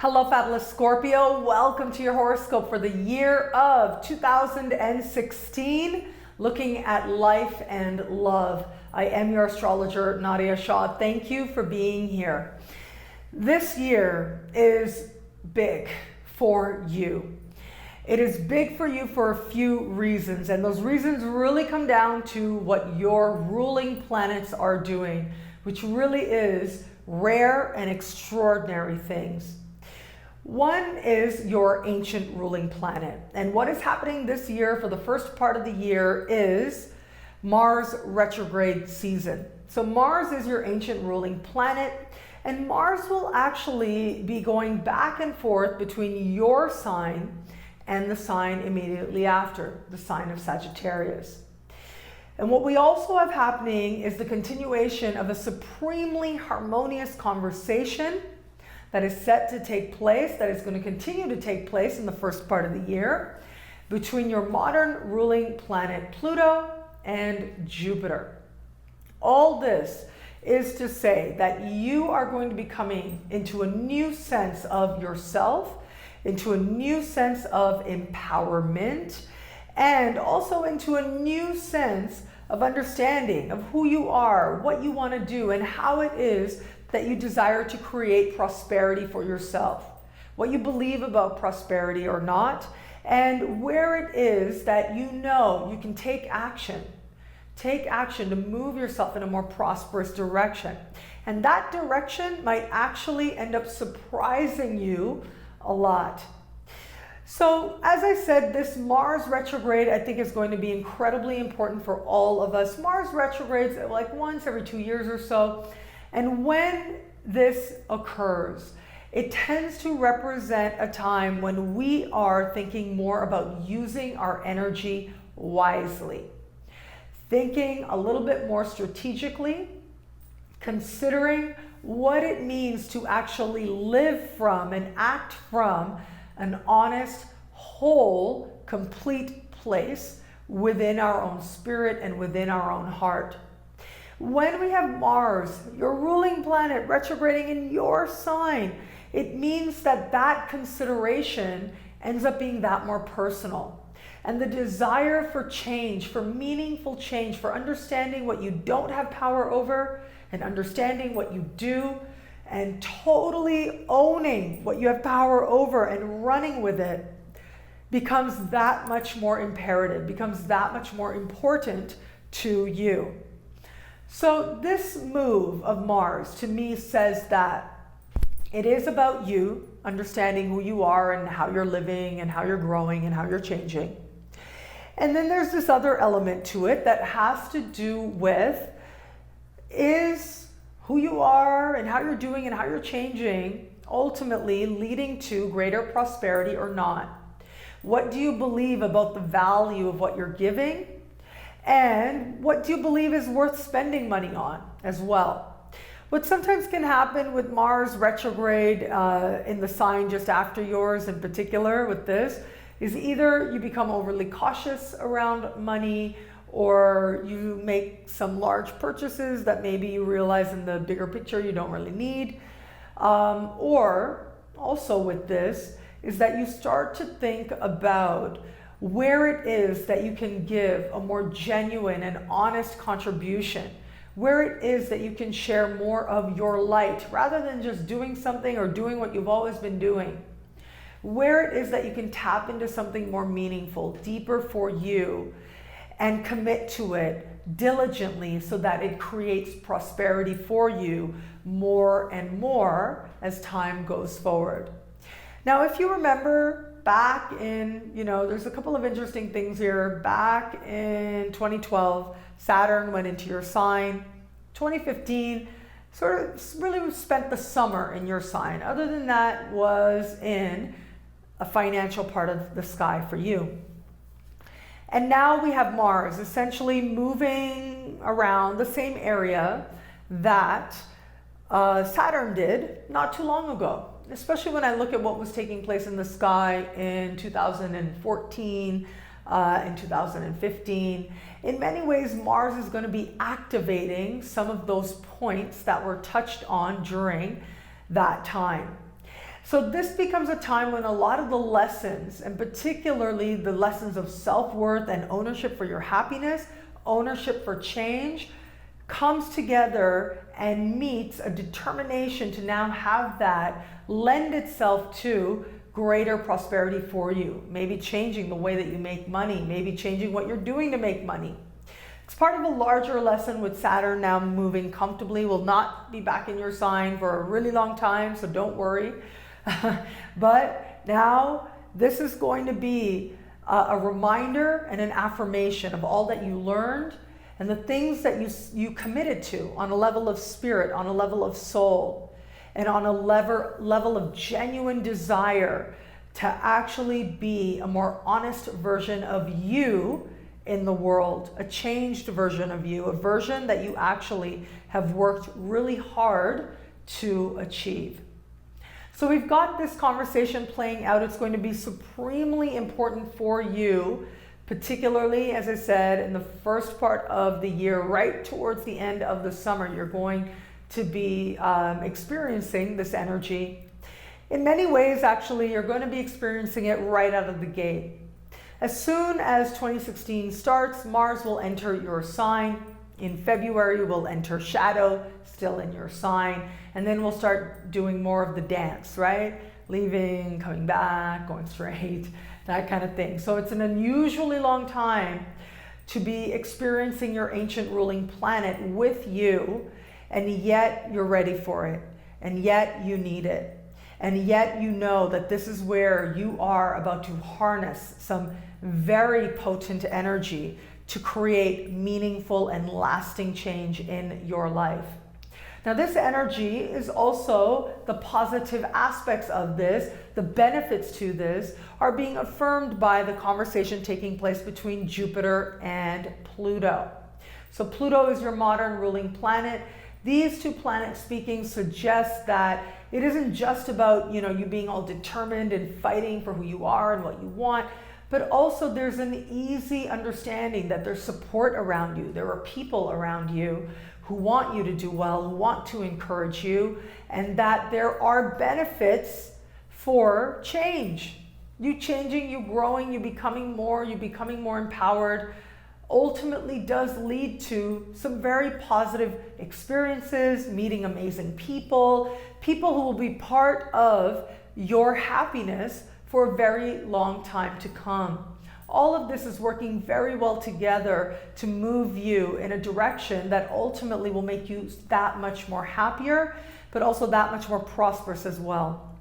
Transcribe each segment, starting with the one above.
Hello, fabulous Scorpio. Welcome to your horoscope for the year of 2016, looking at life and love. I am your astrologer, Nadiya Shah. Thank you for being here. This year is big for you. It is big for you for a few reasons, and those reasons really come down to what your ruling planets are doing, which really is rare and extraordinary things. One is your ancient ruling planet, and what is happening this year for the first part of the year is Mars retrograde season. So Mars is your ancient ruling planet, and Mars will actually be going back and forth between your sign and the sign immediately after, the sign of Sagittarius. And what we also have happening is the continuation of a supremely harmonious conversation that is set to take place, that is going to continue to take place in the first part of the year, between your modern ruling planet Pluto and Jupiter. All this is to say that you are going to be coming into a new sense of yourself, into a new sense of empowerment, and also into a new sense of understanding of who you are, what you want to do, and how it is that you desire to create prosperity for yourself, what you believe about prosperity or not, and where it is that you know you can take action to move yourself in a more prosperous direction. And that direction might actually end up surprising you a lot. So as I said, this Mars retrograde I think is going to be incredibly important for all of us. Mars retrogrades like once every 2 years or so. And when this occurs, it tends to represent a time when we are thinking more about using our energy wisely, thinking a little bit more strategically, considering what it means to actually live from and act from an honest, whole, complete place within our own spirit and within our own heart. When we have Mars, your ruling planet, retrograding in your sign, it means that that consideration ends up being that more personal. And the desire for change, for meaningful change, for understanding what you don't have power over and understanding what you do, and totally owning what you have power over and running with it becomes that much more imperative, becomes that much more important to you. So this move of Mars to me says that it is about you understanding who you are and how you're living and how you're growing and how you're changing. And then there's this other element to it that has to do with is who you are and how you're doing and how you're changing ultimately leading to greater prosperity or not? What do you believe about the value of what you're giving? And what do you believe is worth spending money on as well? What sometimes can happen with Mars retrograde in the sign just after yours in particular with this is either you become overly cautious around money, or you make some large purchases that maybe you realize in the bigger picture you don't really need. Or also with this is that you start to think about where it is that you can give a more genuine and honest contribution, where it is that you can share more of your light rather than just doing something or doing what you've always been doing, where it is that you can tap into something more meaningful, deeper for you, and commit to it diligently so that it creates prosperity for you more and more as time goes forward. Now, if you remember back in, there's a couple of interesting things here. Back in 2012, Saturn went into your sign. 2015, sort of really spent the summer in your sign. Other than that, was in a financial part of the sky for you. And now we have Mars essentially moving around the same area that Saturn did not too long ago, especially when I look at what was taking place in the sky in 2014 and 2015. In many ways, Mars is going to be activating some of those points that were touched on during that time. So this becomes a time when a lot of the lessons, and particularly the lessons of self-worth and ownership for your happiness, ownership for change, comes together and meets a determination to now have that lend itself to greater prosperity for you. Maybe changing the way that you make money, maybe changing what you're doing to make money. It's part of a larger lesson with Saturn now moving comfortably. Will not be back in your sign for a really long time, so don't worry. But now this is going to be a reminder and an affirmation of all that you learned and the things that you committed to on a level of spirit, on a level of soul, and on a level of genuine desire to actually be a more honest version of you in the world, a changed version of you, a version that you actually have worked really hard to achieve. So we've got this conversation playing out. It's going to be supremely important for you, particularly, as I said, in the first part of the year, right towards the end of the summer. You're going to be experiencing this energy. In many ways, actually, you're going to be experiencing it right out of the gate. As soon as 2016 starts, Mars will enter your sign. In February, we'll enter shadow, still in your sign. And then we'll start doing more of the dance, right? Leaving, coming back, going straight, that kind of thing. So it's an unusually long time to be experiencing your ancient ruling planet with you, and yet you're ready for it, and yet you need it. And yet you know that this is where you are about to harness some very potent energy to create meaningful and lasting change in your life. Now, this energy is also the positive aspects of this, the benefits to this are being affirmed by the conversation taking place between Jupiter and Pluto. So Pluto is your modern ruling planet. These two planets speaking suggest that it isn't just about, you being all determined and fighting for who you are and what you want, but also there's an easy understanding that there's support around you. There are people around you who want you to do well, who want to encourage you, and that there are benefits for change. You changing, you growing, you becoming more empowered, ultimately does lead to some very positive experiences, meeting amazing people who will be part of your happiness for a very long time to come. All of this is working very well together to move you in a direction that ultimately will make you that much more happier, but also that much more prosperous as well.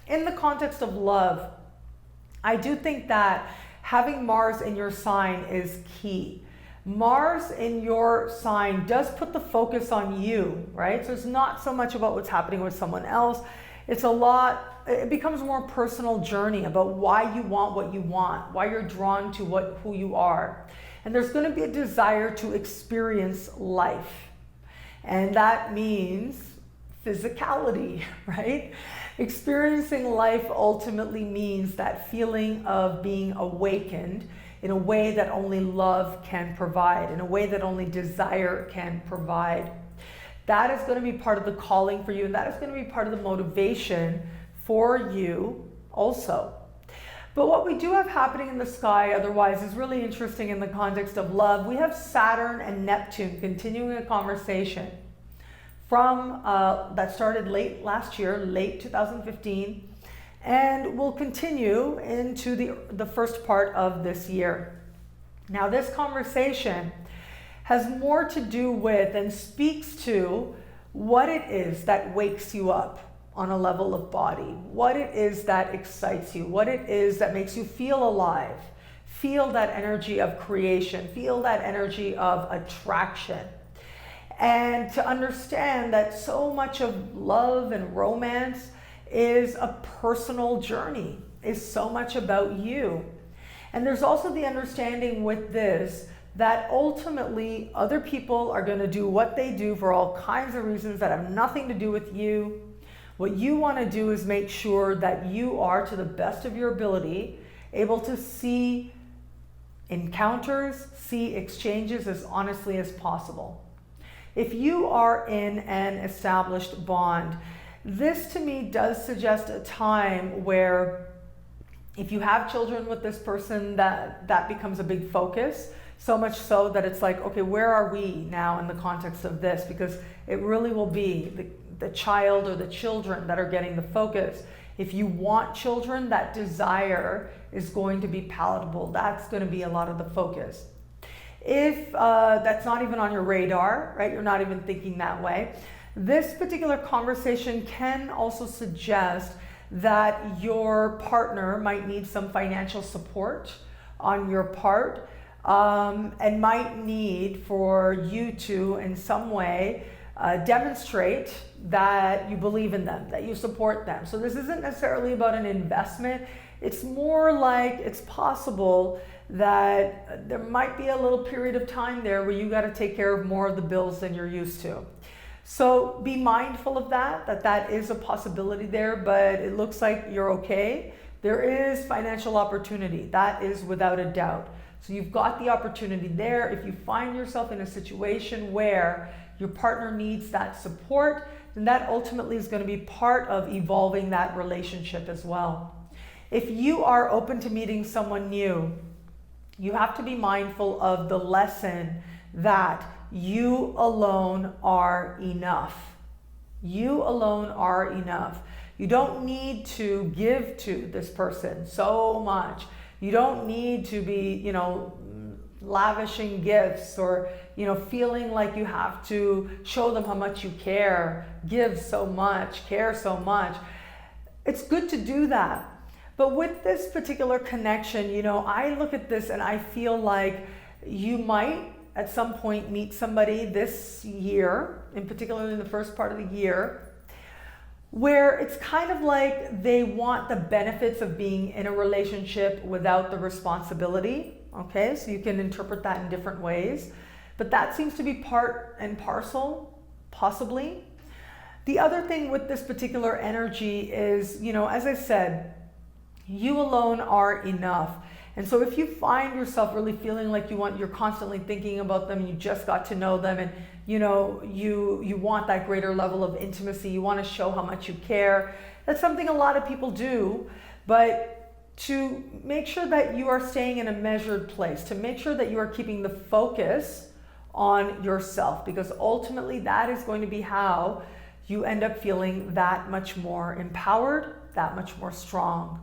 In the context of love, I do think that having Mars in your sign is key. Mars in your sign does put the focus on you, right? So it's not so much about what's happening with someone else. It becomes a more personal journey about why you want what you want, why you're drawn to who you are. And there's going to be a desire to experience life. And that means physicality, right? Experiencing life ultimately means that feeling of being awakened in a way that only love can provide, in a way that only desire can provide. That is going to be part of the calling for you, and that is going to be part of the motivation for you also. But what we do have happening in the sky otherwise is really interesting in the context of love. We have Saturn and Neptune continuing a conversation from that started late last year, late 2015, and will continue into the first part of this year. Now, this conversation has more to do with and speaks to what it is that wakes you up on a level of body, what it is that excites you, what it is that makes you feel alive, feel that energy of creation, feel that energy of attraction. And to understand that so much of love and romance is a personal journey, is so much about you. And there's also the understanding with this that ultimately other people are going to do what they do for all kinds of reasons that have nothing to do with you. What you want to do is make sure that you are, to the best of your ability, able to see encounters, see exchanges as honestly as possible. If you are in an established bond, This to me does suggest a time where if you have children with this person, that becomes a big focus. So much so that it's like, okay, where are we now in the context of this? Because it really will be the child or the children that are getting the focus. If you want children, that desire is going to be palatable. That's going to be a lot of the focus. If that's not even on your radar, right? You're not even thinking that way. This particular conversation can also suggest that your partner might need some financial support on your part, and might need for you to, in some way, demonstrate that you believe in them, that you support them. So this isn't necessarily about an investment. It's more like it's possible that there might be a little period of time there where you got to take care of more of the bills than you're used to. So be mindful of that is a possibility there, but it looks like you're okay. There is financial opportunity, that is without a doubt. So you've got the opportunity there. If you find yourself in a situation where your partner needs that support, then that ultimately is going to be part of evolving that relationship as well. If you are open to meeting someone new, you have to be mindful of the lesson that you alone are enough. You alone are enough. You don't need to give to this person so much. You don't need to be, lavishing gifts or, feeling like you have to show them how much you care, give so much, care so much. It's good to do that. But with this particular connection, I look at this and I feel like you might at some point meet somebody this year, in particular in the first part of the year, where it's kind of like they want the benefits of being in a relationship without the responsibility. Okay, so you can interpret that in different ways, but that seems to be part and parcel, possibly. The other thing with this particular energy is, as I said, you alone are enough. And so if you find yourself really feeling like you're constantly thinking about them, and you just got to know them, and you want that greater level of intimacy, you want to show how much you care, that's something a lot of people do. But to make sure that you are staying in a measured place, to make sure that you are keeping the focus on yourself, because ultimately that is going to be how you end up feeling that much more empowered, that much more strong.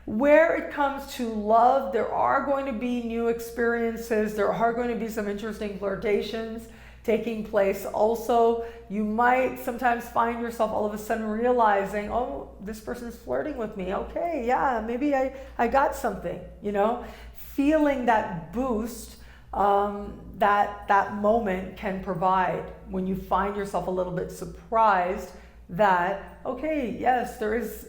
Where it comes to love, there are going to be new experiences. There are going to be some interesting flirtations taking place. Also, you might sometimes find yourself all of a sudden realizing, oh, this person's flirting with me. Okay, yeah, maybe I got something, feeling that boost that moment can provide when you find yourself a little bit surprised that, okay, yes, there is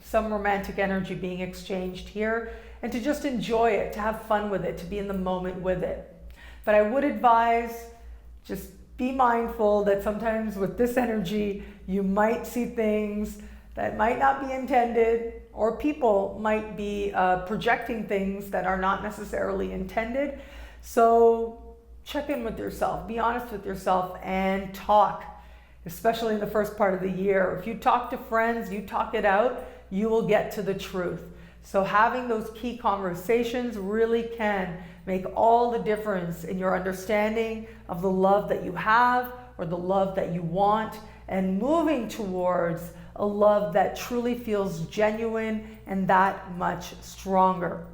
some romantic energy being exchanged here, and to just enjoy it, to have fun with it, to be in the moment with it. But I would advise, just be mindful that sometimes with this energy, you might see things that might not be intended, or people might be projecting things that are not necessarily intended. So check in with yourself, be honest with yourself, and talk, especially in the first part of the year. If you talk to friends, you talk it out, you will get to the truth. So having those key conversations really can make all the difference in your understanding of the love that you have or the love that you want, and moving towards a love that truly feels genuine and that much stronger.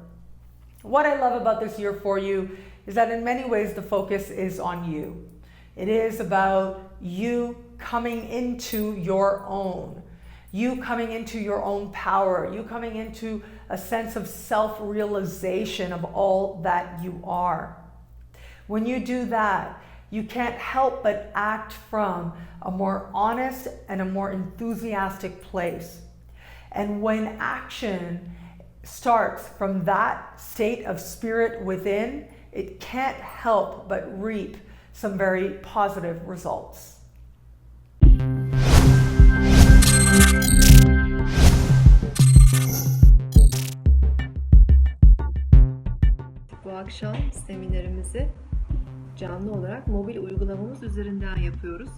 What I love about this year for you is that in many ways the focus is on you. It is about you coming into your own. You coming into your own power, you coming into a sense of self-realization of all that you are. When you do that, you can't help but act from a more honest and a more enthusiastic place. And when action starts from that state of spirit within, it can't help but reap some very positive results. Bu akşam seminerimizi canlı olarak mobil uygulamamız üzerinden yapıyoruz.